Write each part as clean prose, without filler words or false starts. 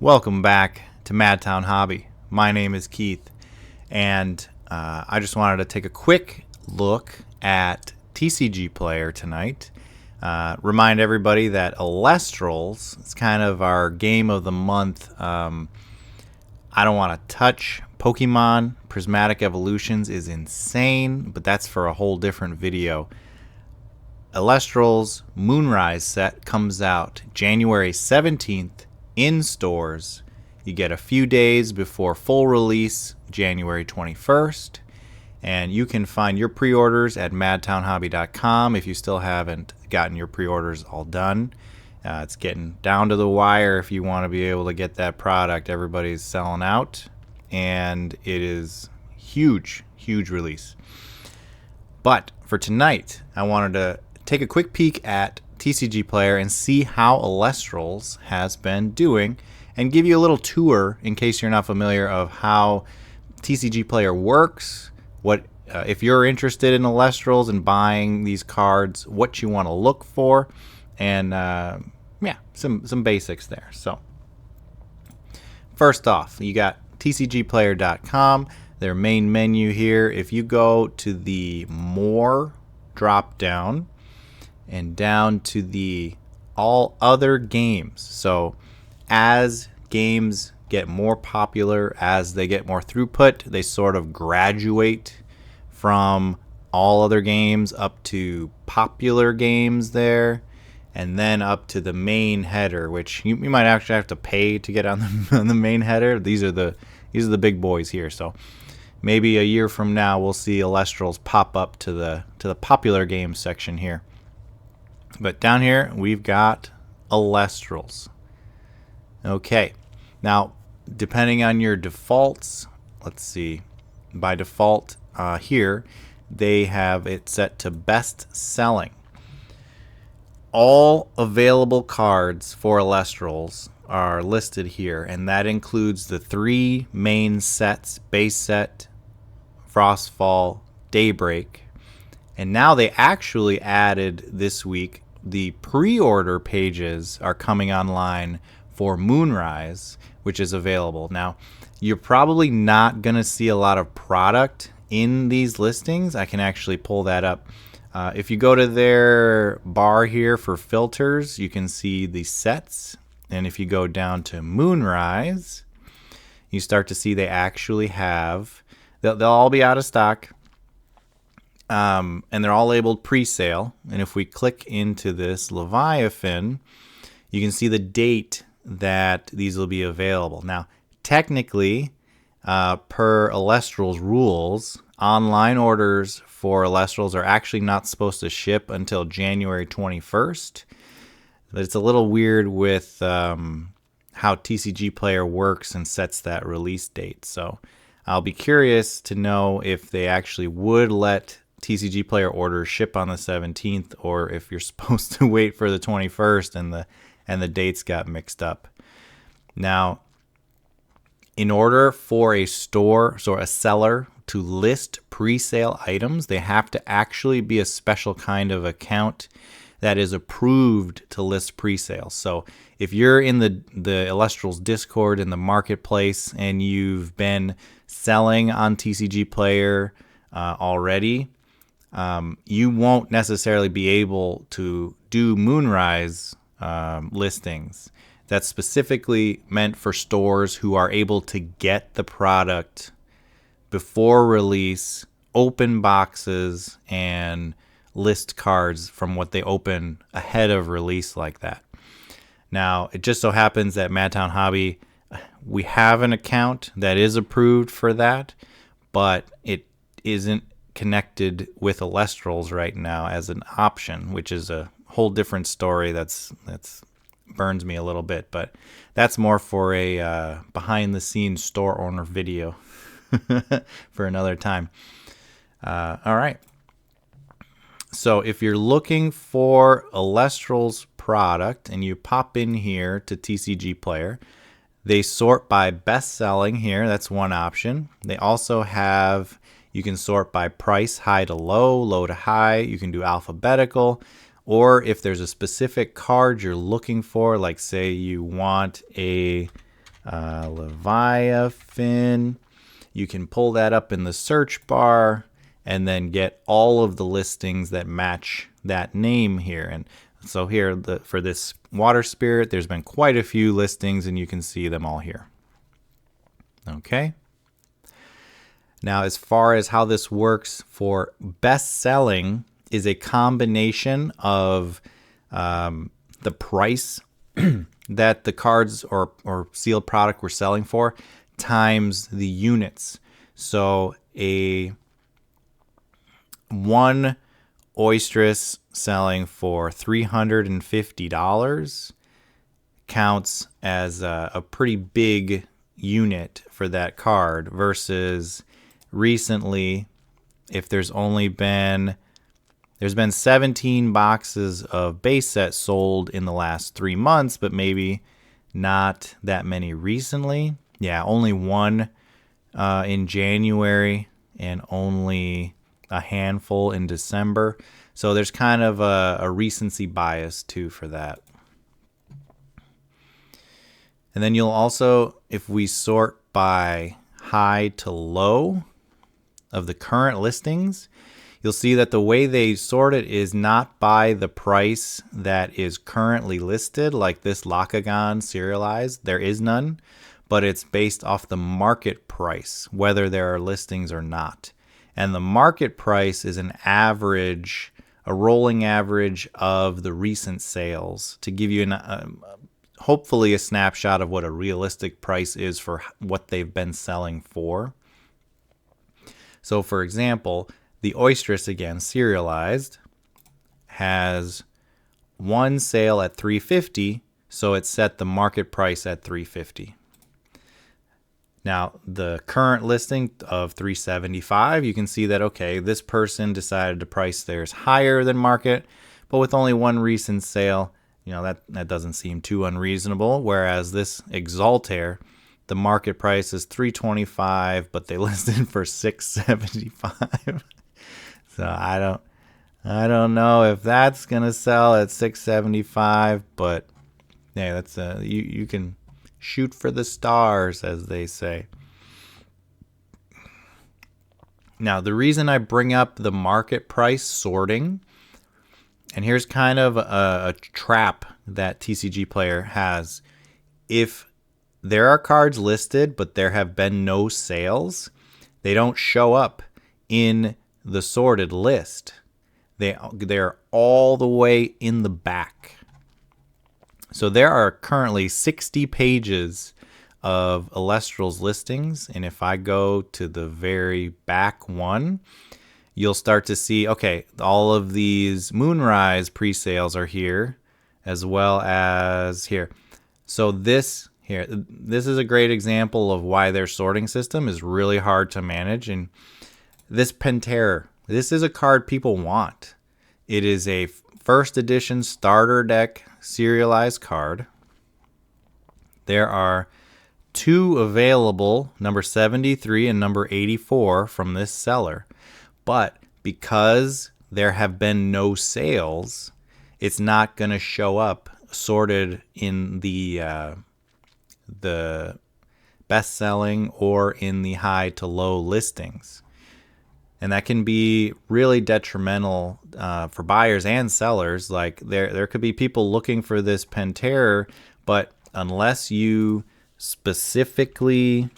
Welcome back to Madtown Hobby. My name is Keith, and I just wanted to take a quick look at TCGPlayer tonight. Remind everybody that Elestrals is kind of our game of the month. I don't want to touch Pokemon. Prismatic Evolutions is insane, but that's for a whole different video. Elestrals Moonrise set comes out January 17th in stores. You get a few days before full release, January 21st. And you can find your pre-orders at madtownhobby.com if you still haven't gotten your pre-orders all done. It's getting down to the wire if you want to be able to get that product. Everybody's selling out, and it is huge release. But for tonight, I wanted to take a quick peek at TCGPlayer and see how Elestrals has been doing, and give you a little tour in case you're not familiar of how TCGPlayer works. What if you're interested in Elestrals and buying these cards, what you want to look for, and some basics there. So first off, you got TCGPlayer.com, their main menu here. If you go to the More drop down and down to the All Other Games, so as games get more popular, as they get more throughput, they sort of graduate from all other games up to popular games there, and then up to the main header, which you might actually have to pay to get on the main header. These are the big boys here. So maybe a year from now we'll see Elestrals pop up to the popular games section here. But down here we've got Elestrals. Okay, now depending on your defaults, let's see, by default here they have it set to best selling. All available cards for Elestrals are listed here, and that includes the 3 main sets: base set, Frostfall, Daybreak. And now they actually added this week, the pre-order pages are coming online for Moonrise, which is available. Now, you're probably not going to see a lot of product in these listings. I can actually pull that up. If you go to their bar here for filters, you can see the sets. And if you go down to Moonrise, you start to see they actually have, they'll all be out of stock. And they're all labeled pre-sale. And if we click into this Leviathan, you can see the date that these will be available. Now, technically, per Elestrals rules, online orders for Elestrals are actually not supposed to ship until January 21st. But it's a little weird with how TCGPlayer works and sets that release date. So I'll be curious to know if they actually would let TCGPlayer orders ship on the 17th, or if you're supposed to wait for the 21st and the dates got mixed up. Now, in order for a store, so a seller, to list pre-sale items, they have to actually be a special kind of account that is approved to list pre-sales. So if you're in the Elestrals Discord in the marketplace and you've been selling on TCGPlayer already, you won't necessarily be able to do Moonrise listings. That's specifically meant for stores who are able to get the product before release, open boxes, and list cards from what they open ahead of release like that. Now, it just so happens that Madtown Hobby, we have an account that is approved for that, but it isn't connected with Elestrals right now as an option, which is a whole different story. That's burns me a little bit, but that's more for a behind the scenes store owner video for another time. All right. So if you're looking for Elestrals product and you pop in here to TCGPlayer, they sort by best selling here. That's one option. They also have, you can sort by price, high to low, low to high. You can do alphabetical. Or if there's a specific card you're looking for, like say you want a Leviathan. You can pull that up in the search bar and then get all of the listings that match that name here. And so here, for this water spirit, there's been quite a few listings, and you can see them all here. Okay. Now, as far as how this works for best selling, is a combination of the price that the cards or sealed product we're selling for times the units. So one Oystress selling for $350 counts as a pretty big unit for that card, versus recently, if there's been 17 boxes of base set sold in the last 3 months, but maybe not that many recently. Yeah, only one in January and only a handful in December. So there's kind of a recency bias too for that. And then you'll also, if we sort by high to low of the current listings, you'll see that the way they sort it is not by the price that is currently listed, like this Lakagon serialized. There is none, but it's based off the market price, whether there are listings or not. And the market price is an average, a rolling average of the recent sales, to give you hopefully a snapshot of what a realistic price is for what they've been selling for. So for example, the Oystress, again, serialized, has one sale at $350, so it set the market price at $350. Now, the current listing of $375, you can see that, okay, this person decided to price theirs higher than market, but with only one recent sale, that doesn't seem too unreasonable. Whereas this Exaltair, the market price is $325, but they listed for $675. So I don't know if that's gonna sell at $675, but yeah, that's you can shoot for the stars, as they say. Now, the reason I bring up the market price sorting, and here's kind of a trap that TCGPlayer has. If there are cards listed, but there have been no sales, they don't show up in the sorted list. They're all the way in the back. So there are currently 60 pages of Elestrals listings, and if I go to the very back one, you'll start to see, okay, all of these Moonrise pre-sales are here, as well as here. So this is a great example of why their sorting system is really hard to manage. And this Pantera, this is a card people want. It is a first edition starter deck serialized card. There are 2 available, number 73 and number 84, from this seller. But because there have been no sales, it's not going to show up sorted in the best selling or in the high to low listings. And that can be really detrimental for buyers and sellers. Like there could be people looking for this Pantera, but unless you specifically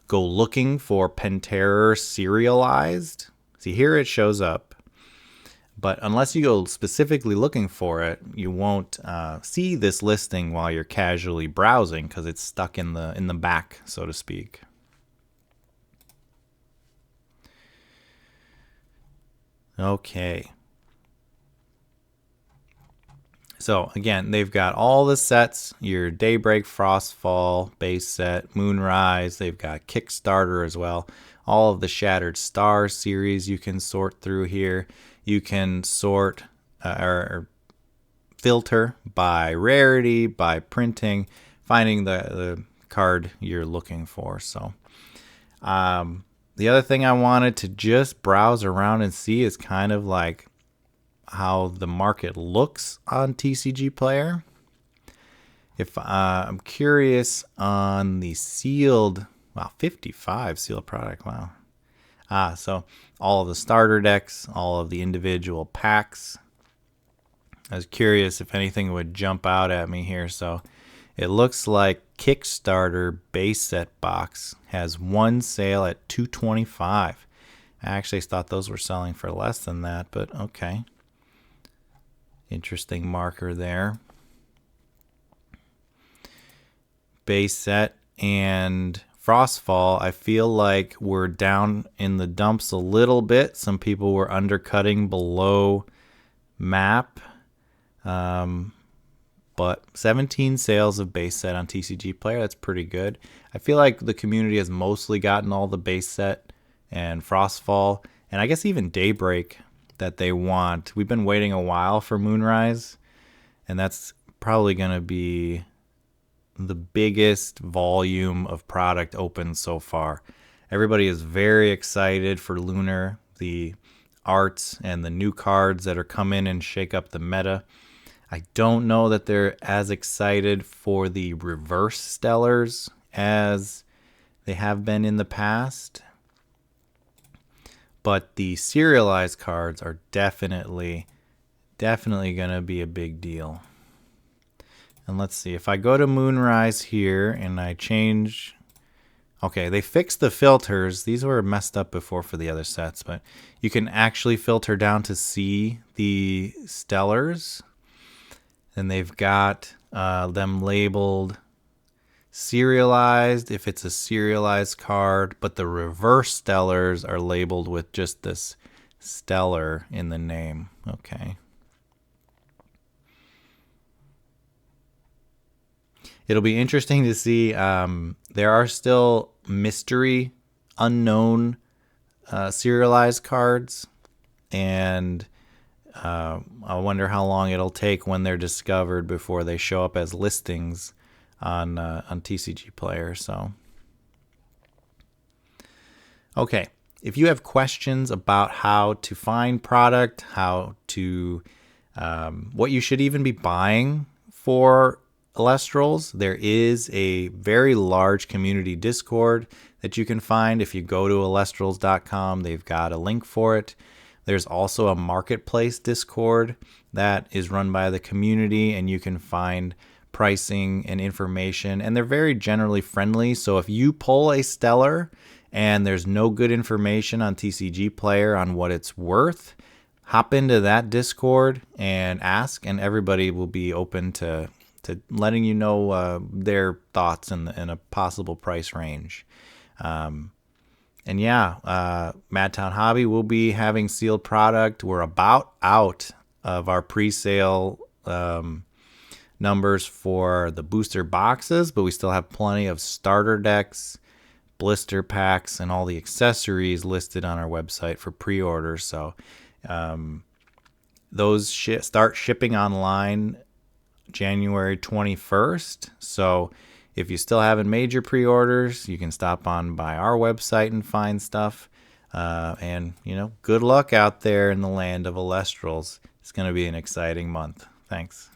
go looking for Pantera serialized, see here it shows up, but unless you go specifically looking for it, you won't see this listing while you're casually browsing, because it's stuck in the back, so to speak. Okay. So again, they've got all the sets, your Daybreak, Frostfall, base set, Moonrise. They've got Kickstarter as well. All of the Shattered Stars series you can sort through here. You can sort or filter by rarity, by printing, finding the card you're looking for. So the other thing I wanted to just browse around and see is kind of like how the market looks on TCGPlayer. If I'm curious on the sealed, wow, 55 sealed product, wow. So all of the starter decks, all of the individual packs. I was curious if anything would jump out at me here. So it looks like Kickstarter base set box has one sale at $225. I actually thought those were selling for less than that, but okay. Interesting marker there. Base set and Frostfall, I feel like we're down in the dumps a little bit. Some people were undercutting below map. But 17 sales of base set on TCGPlayer, that's pretty good. I feel like the community has mostly gotten all the base set and Frostfall, and I guess even Daybreak that they want. We've been waiting a while for Moonrise, and that's probably going to be the biggest volume of product open so far. Everybody is very excited for Lunar, the arts, and the new cards that are coming and shake up the meta. I don't know that they're as excited for the reverse stellars as they have been in the past. But the serialized cards are definitely going to be a big deal. And let's see, if I go to Moonrise here and I change... Okay, they fixed the filters. These were messed up before for the other sets, but you can actually filter down to see the stellars. And they've got them labeled serialized if it's a serialized card, but the reverse stellars are labeled with just this stellar in the name. Okay. It'll be interesting to see. There are still mystery, unknown serialized cards, and I wonder how long it'll take when they're discovered before they show up as listings on TCGPlayer. So, okay, if you have questions about how to find product, how to what you should even be buying for Elestrals, there is a very large community Discord that you can find. If you go to elestrals.com, they've got a link for it. There's also a marketplace Discord that is run by the community, and you can find pricing and information, and they're very generally friendly. So if you pull a stellar and there's no good information on TCGPlayer on what it's worth, hop into that Discord and ask, and everybody will be open to letting you know their thoughts and a possible price range. And yeah, Madtown Hobby will be having sealed product. We're about out of our pre-sale numbers for the booster boxes, but we still have plenty of starter decks, blister packs, and all the accessories listed on our website for pre-orders. So those start shipping online January 21st. So if you still haven't made your pre-orders, you can stop on by our website and find stuff. And, good luck out there in the land of Elestrals. It's going to be an exciting month. Thanks.